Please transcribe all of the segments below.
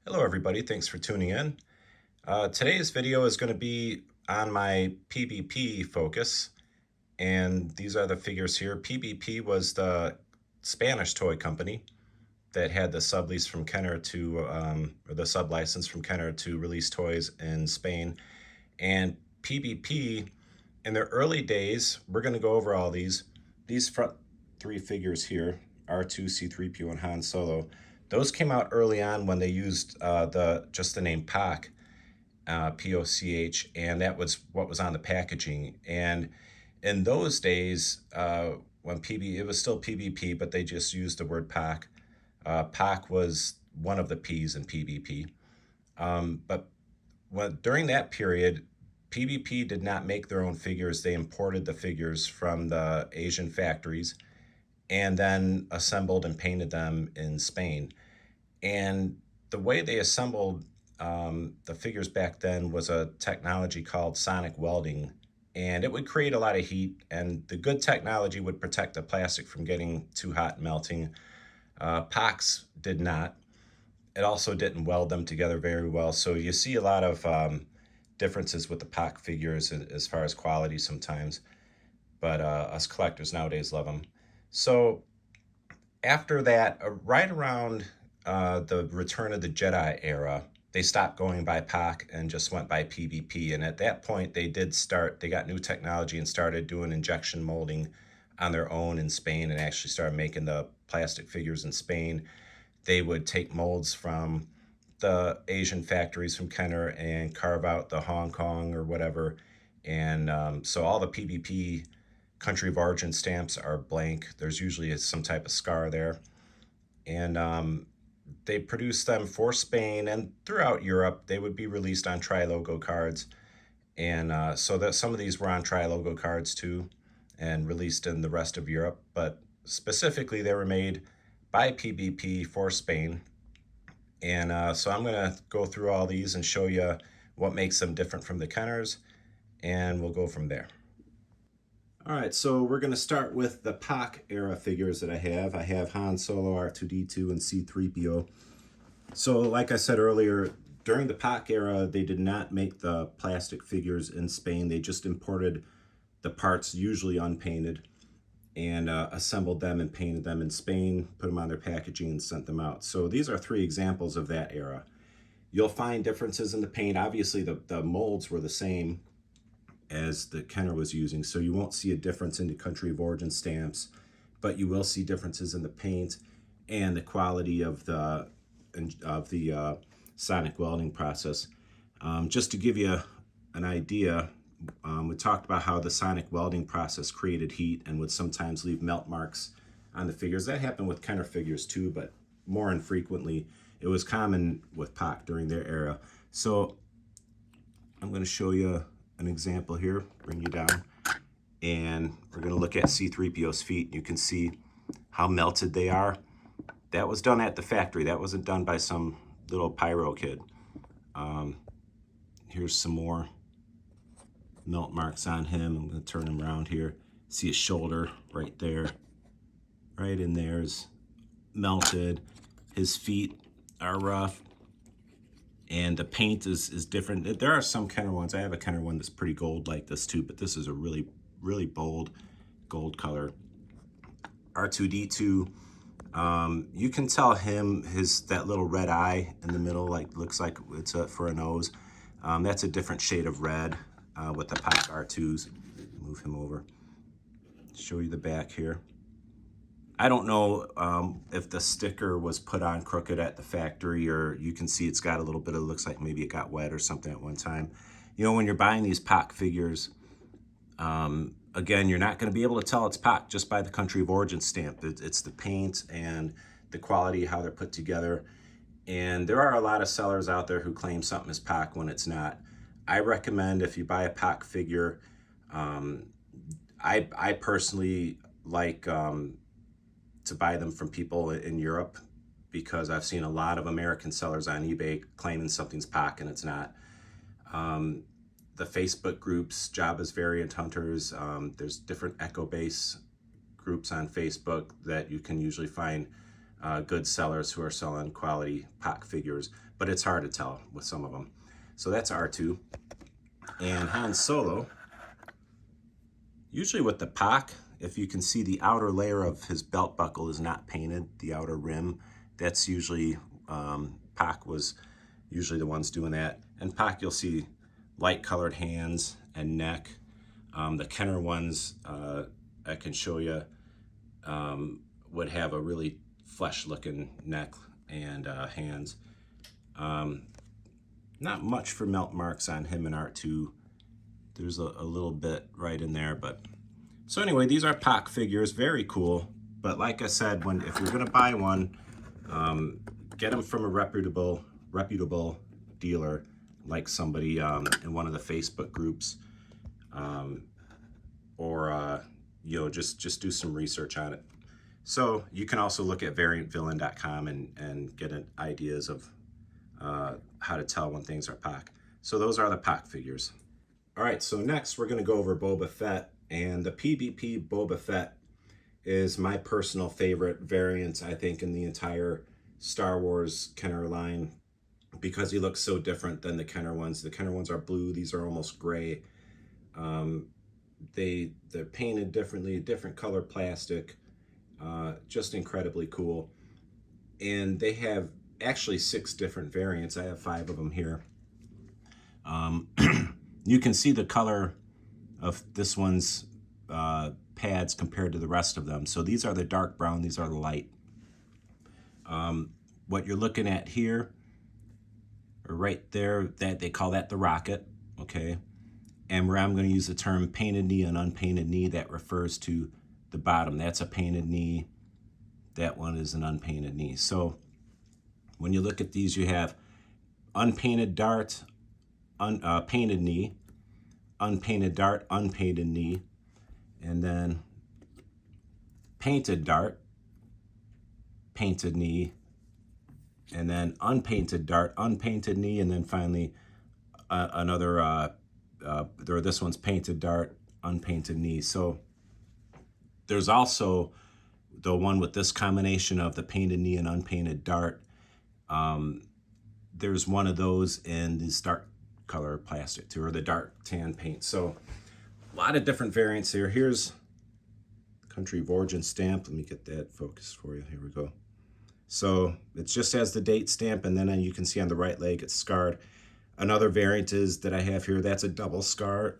Hello everybody, thanks for tuning in. Today's video is going to be on my PBP focus, and these are the figures here. PBP was the Spanish toy company that had the sublease from Kenner to, or the sublicense from Kenner to release toys in Spain. And PBP, in their early days, we're going to go over all these front three figures here, R2, C3PO, and Han Solo. Those came out early on when they used just the name PAC, POCH, and that was what was on the packaging. And in those days, when it was still PBP, but they just used the word PAC. PAC was one of the P's in PBP. But during that period, PBP did not make their own figures. They imported the figures from the Asian factories and then assembled and painted them in Spain. And the way they assembled the figures back then was a technology called sonic welding. And it would create a lot of heat, and the good technology would protect the plastic from getting too hot and melting. POCs did not. It also didn't weld them together very well. So you see a lot of differences with the POC figures as far as quality sometimes. But us collectors nowadays love them. So after that, right around the Return of the Jedi era, they stopped going by POC and just went by PBP. And at that point, they got new technology and started doing injection molding on their own in Spain and actually started making the plastic figures in Spain. They would take molds from the Asian factories from Kenner and carve out the Hong Kong or whatever. And so all the PBP country of origin stamps are blank. There's usually some type of scar there. And they produced them for Spain and throughout Europe. They would be released on tri-logo cards. And so that some of these were on tri-logo cards too and released in the rest of Europe. But specifically, they were made by PBP for Spain. And so I'm going to go through all these and show you what makes them different from the Kenners, and we'll go from there. All right, so we're going to start with the PAC era figures that I have. I have Han Solo, R2-D2, and C3PO. So like I said earlier, during the PAC era, they did not make the plastic figures in Spain. They just imported the parts, usually unpainted, and assembled them and painted them in Spain, put them on their packaging, and sent them out. So these are three examples of that era. You'll find differences in the paint. Obviously, the molds were the same as the Kenner was using, so you won't see a difference in the country of origin stamps, but you will see differences in the paint and the quality of the sonic welding process. Just to give you an idea, we talked about how the sonic welding process created heat and would sometimes leave melt marks on the figures. That happened with Kenner figures too, but more infrequently. It was common with POC during their era. So I'm going to show you an example here, bring you down, and we're going to look at C3PO's feet. You can see how melted they are. That was done at the factory. That wasn't done by some little pyro kid. Here's some more melt marks on him. I'm going to turn him around here. See his shoulder right there. Right in there is melted. His feet are rough. And the paint is different. There are some Kenner ones. I have a Kenner one that's pretty gold like this too, but this is a really, really bold gold color. R2-D2, you can tell that little red eye in the middle, looks like it's for a nose. That's a different shade of red with the POC R2s. Move him over. Show you the back here. I don't know if the sticker was put on crooked at the factory, or you can see it's got a little bit of, looks like maybe it got wet or something at one time. You know, when you're buying these POC figures, again, you're not going to be able to tell it's POC just by the country of origin stamp. It's the paint and the quality, how they're put together. And there are a lot of sellers out there who claim something is POC when it's not. I recommend if you buy a POC figure, I personally like to buy them from people in Europe, because I've seen a lot of American sellers on eBay claiming something's POC and it's not. The Facebook groups, Jabba's Variant Hunters, there's different Echo Base groups on Facebook that you can usually find good sellers who are selling quality PAC figures, but it's hard to tell with some of them. So that's R2. And Han Solo, usually with the PAC, if you can see the outer layer of his belt buckle is not painted, the outer rim, that's usually, PAC was usually the ones doing that. And PAC, you'll see light colored hands and neck. The Kenner ones, I can show you, would have a really flesh looking neck and hands. Not much for melt marks on him and R2. There's a little bit right in there, but so anyway, these are PAC figures, very cool. But like I said, if you're gonna buy one, get them from a reputable dealer, like somebody in one of the Facebook groups, or you know, just do some research on it. So you can also look at variantvillain.com and get ideas of how to tell when things are PAC. So those are the PAC figures. All right, so next we're gonna go over Boba Fett, and the PBP Boba Fett is my personal favorite variant, I think, in the entire Star Wars Kenner line, because he looks so different than the Kenner ones. The Kenner ones are blue, these are almost gray. They're painted differently, different color plastic, just incredibly cool. And they have actually 6 different variants. I have 5 of them here. You can see the color of this one's pads compared to the rest of them. So these are the dark brown, these are the light. What you're looking at here, or right there, that they call that the rocket, okay? And where I'm going to use the term painted knee and unpainted knee, that refers to the bottom. That's a painted knee. That one is an unpainted knee. So when you look at these, you have unpainted dart, painted knee, unpainted dart, unpainted knee, and then painted dart, painted knee, and then unpainted dart, unpainted knee, and then finally this one's painted dart, unpainted knee. So there's also the one with this combination of the painted knee and unpainted dart. There's one of those in this dark color plastic too, or the dark tan paint. So a lot of different variants here. Here's country of origin stamp. Let me get that focused for you. Here we go. So it just has the date stamp, and then you can see on the right leg it's scarred. Another variant is that I have here, that's a double scar.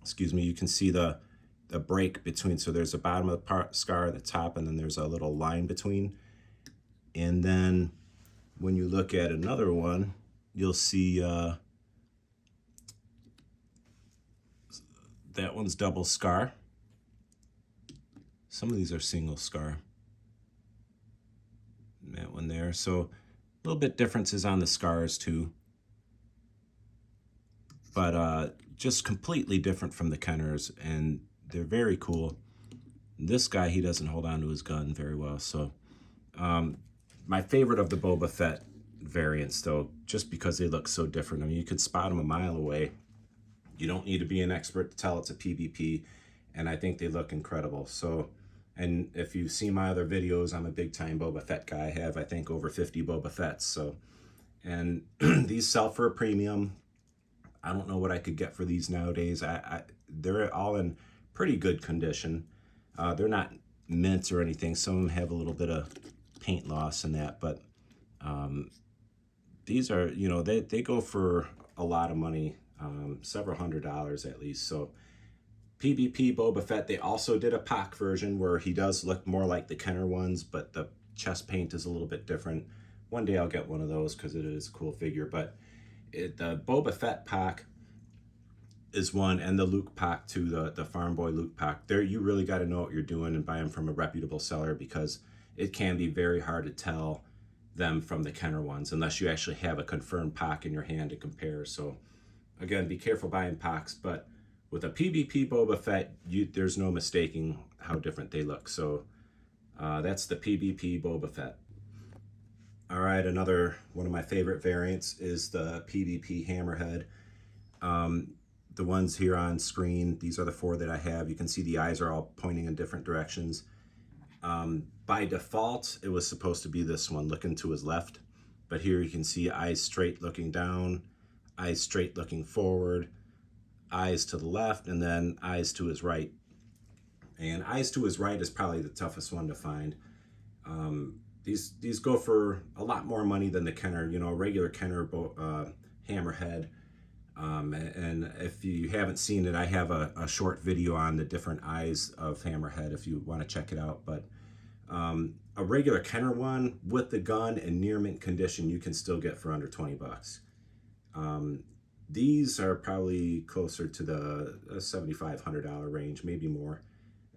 Excuse me, you can see the break between, so there's a bottom of the scar at the top, and then there's a little line between. And then when you look at another one, you'll see that one's double scar. Some of these are single scar. That one there. So a little bit differences on the scars too. But just completely different from the Kenners, and they're very cool. This guy, he doesn't hold on to his gun very well. So my favorite of the Boba Fett variants, though, just because they look so different. I mean, you could spot them a mile away. You don't need to be an expert to tell it's a PBP, and I think they look incredible. So, and if you see my other videos, I'm a big time Boba Fett guy. I have, I think, over 50 Boba Fetts. So, and these sell for a premium. I don't know what I could get for these nowadays. They're all in pretty good condition. They're not mint or anything. Some of them have a little bit of paint loss in that, but these are, you know, they go for a lot of money, several $100s at least. So PBP Boba Fett, they also did a PAC version where he does look more like the Kenner ones, but the chest paint is a little bit different. One day I'll get one of those because it is a cool figure, but the Boba Fett PAC is one, and the Luke PAC too, the Farm Boy Luke PAC. There, you really got to know what you're doing and buy them from a reputable seller, because it can be very hard to tell them from the Kenner ones unless you actually have a confirmed PAC in your hand to compare. So again, be careful buying PACs, but with a PBP Boba Fett, there's no mistaking how different they look. So that's the PBP Boba Fett. All right, another one of my favorite variants is the PBP Hammerhead. The ones here on screen, these are the 4 that I have. You can see the eyes are all pointing in different directions. By default, it was supposed to be this one looking to his left, but here you can see eyes straight looking down, eyes straight looking forward, eyes to the left, and then eyes to his right. And eyes to his right is probably the toughest one to find. These go for a lot more money than the Kenner, you know, regular Kenner Hammerhead. And if you haven't seen it, I have a short video on the different eyes of Hammerhead if you want to check it out. But a regular Kenner one with the gun in near mint condition, you can still get for under 20 bucks. These are probably closer to the $7,500 range, maybe more.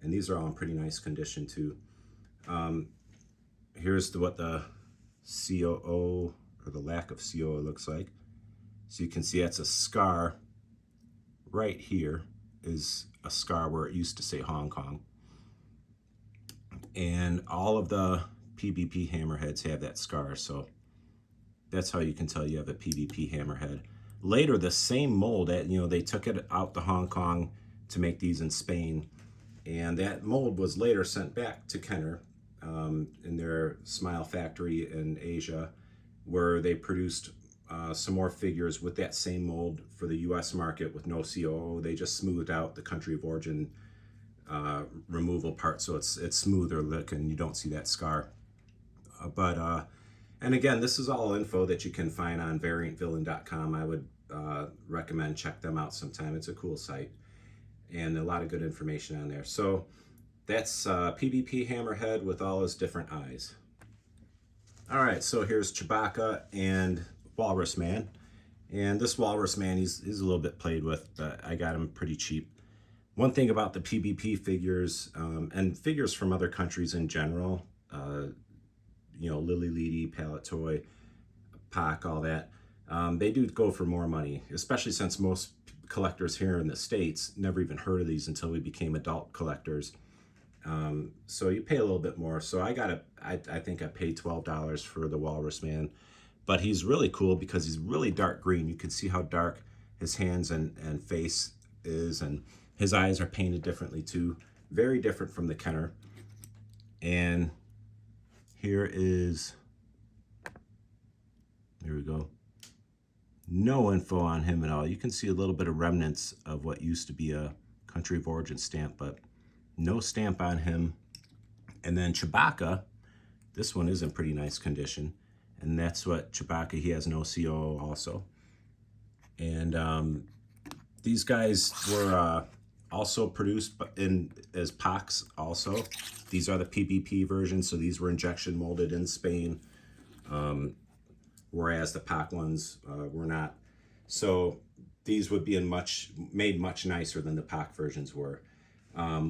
And these are all in pretty nice condition too. Here's what the COO, or the lack of COO, looks like. So you can see that's a scar. Right here is a scar where it used to say Hong Kong. And all of the PBP hammerheads have that scar, so that's how you can tell you have a PBP hammerhead. Later, the same mold, you know, they took it out to Hong Kong to make these in Spain, and that mold was later sent back to Kenner in their Smile factory in Asia, where they produced some more figures with that same mold for the US market with no COO. They just smoothed out the country of origin removal part, so it's smoother look and you don't see that scar. And again, this is all info that you can find on variantvillain.com. I would recommend check them out sometime. It's a cool site and a lot of good information on there. So that's PBP Hammerhead with all his different eyes. All right, so here's Chewbacca and Walrus Man. And this Walrus Man, he's a little bit played with, but I got him pretty cheap. One thing about the PBP figures, and figures from other countries in general, you know, Lily Leedy, Palette Toy, PAC, all that, they do go for more money, especially since most collectors here in the States never even heard of these until we became adult collectors. So you pay a little bit more. So I think I paid $12 for the Walrus Man, but he's really cool because he's really dark green. You can see how dark his hands and face is, and his eyes are painted differently too. Very different from the Kenner. And here we go. No info on him at all. You can see a little bit of remnants of what used to be a country of origin stamp, but no stamp on him. And then Chewbacca, this one is in pretty nice condition. And that's what Chewbacca, he has no COO also. And these guys were also produced as PACs also. These are the PBP versions, so these were injection molded in Spain, whereas the PAC ones were not. So these would be made much nicer than the PAC versions were.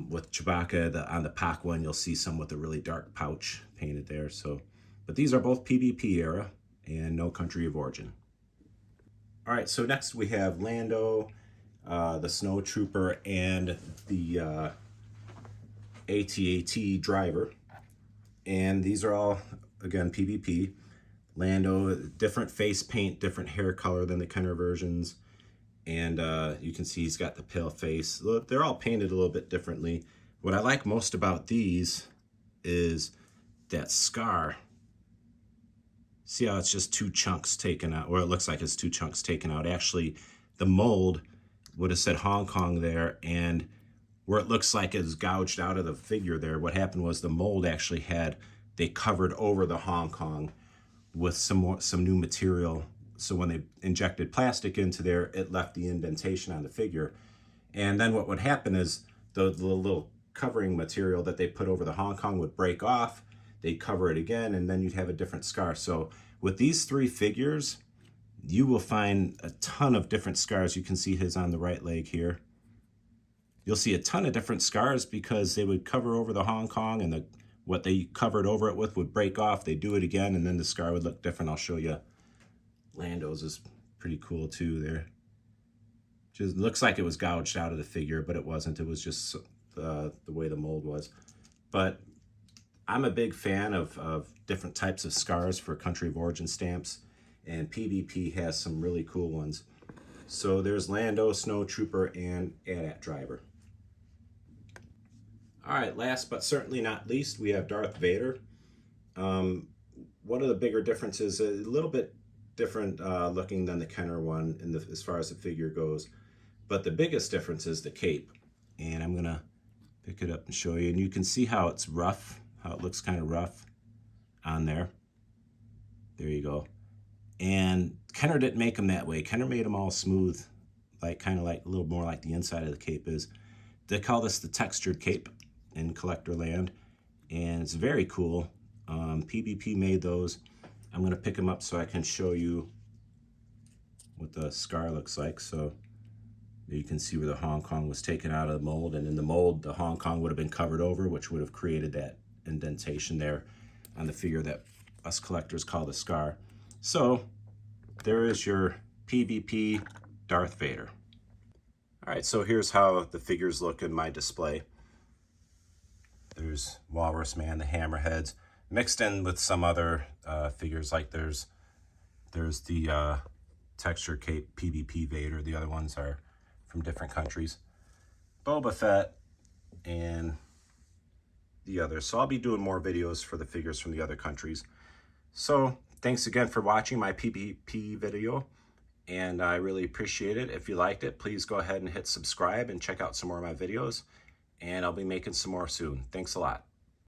With Chewbacca, on the PAC one, you'll see some with a really dark pouch painted there. So, but these are both PBP era and no country of origin. All right, so next we have Lando, the Snow Trooper, and the AT-AT driver. And these are all, again, PBP. Lando, different face paint, different hair color than the Kenner versions. And you can see he's got the pale face. They're all painted a little bit differently. What I like most about these is that scar. See how it's just two chunks taken out, or it looks like it's two chunks taken out. Actually, the mold would have said Hong Kong there, and where it looks like it's gouged out of the figure there, what happened was the mold actually they covered over the Hong Kong with some new material. So when they injected plastic into there, it left the indentation on the figure. And then what would happen is the little covering material that they put over the Hong Kong would break off. They'd cover it again, and then you'd have a different scar. So with these three figures, you will find a ton of different scars. You can see his on the right leg here. You'll see a ton of different scars because they would cover over the Hong Kong, and what they covered over it with would break off. They do it again, and then the scar would look different. I'll show you. Lando's is pretty cool too there. Just looks like it was gouged out of the figure, but it wasn't. It was just the way the mold was. But I'm a big fan of different types of scars for country of origin stamps, and PBP has some really cool ones. So there's Lando, Snow Trooper, and AT-AT driver. All right, last but certainly not least, we have Darth Vader. One of the bigger differences, a little bit different looking than the Kenner one as far as the figure goes. But the biggest difference is the cape. And I'm gonna pick it up and show you. And you can see how it's rough, how it looks kind of rough on there. There you go. And Kenner didn't make them that way. Kenner made them all smooth, like kind of like a little more like the inside of the cape is. They call this the textured cape in collector land, and it's very cool. PBP made those. I'm gonna pick them up so I can show you what the scar looks like. So you can see where the Hong Kong was taken out of the mold, and in the mold, the Hong Kong would have been covered over, which would have created that indentation there on the figure that us collectors call the scar. So there is your PBP Darth Vader. All right, so here's how the figures look in my display. There's Walrus Man, the Hammerheads, mixed in with some other figures, like there's the texture cape PBP Vader. The other ones are from different countries. Boba Fett and the others. So I'll be doing more videos for the figures from the other countries. So thanks again for watching my PBP video, and I really appreciate it. If you liked it, please go ahead and hit subscribe and check out some more of my videos, and I'll be making some more soon. Thanks a lot.